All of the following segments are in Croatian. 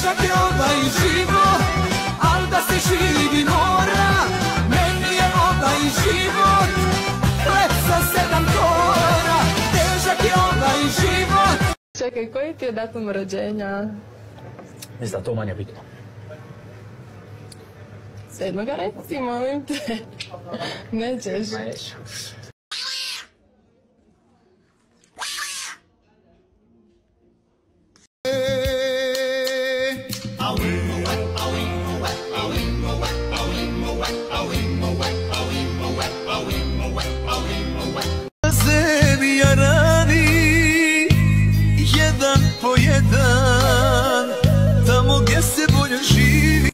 Težak je ovaj život, al da se živi mora. Meni je ovaj život hleb sa 7 kora. Težak je ovaj život. Čekaj, koji ti je datum rođenja? Mislim da to manje bitno. 7. reci, molim te. Nećeš. Neću. Zemlja rani, jedan po jedan, tamo gdje se bolje živi.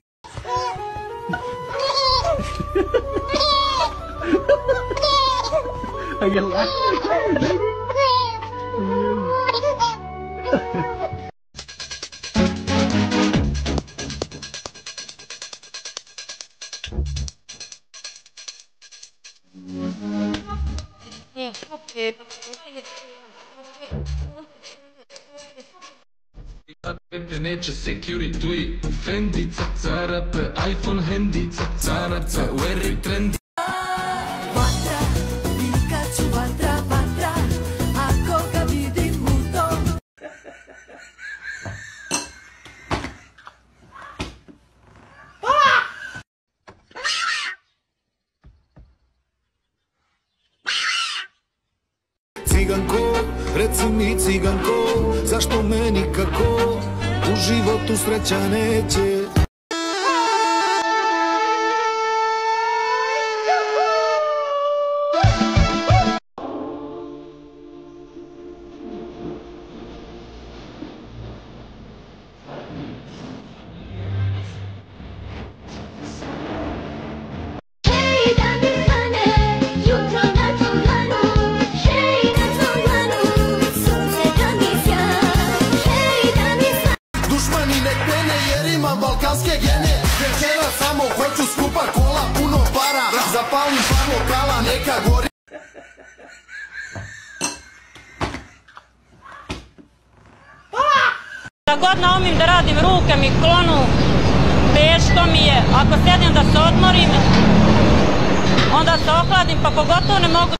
Neće security, Fendica, carape, iPhone, hendica, caraca, very trendy. Vatra, Pikachu, vatra, vatra, ako ga vidim u tom. Ciganko, reci mi ciganko, zašto me nikako u životu sreća neće? Balkanske gene, večera samo hoću skupa kola, puno para, zapalim par lokala, neka gori. Da god naumim da radim, ruke mi klonu, teško mi je, ako sjedim da se odmorim, onda se ohladim, pa pogotovo ne mogu.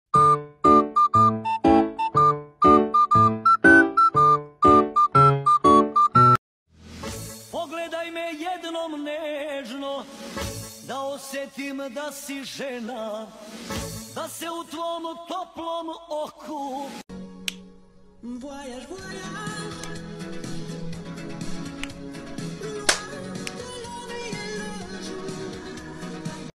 Pogledaj me jednom nežno, da osjetim da si žena, da se u tvom toplom oku. Voyage, voyage.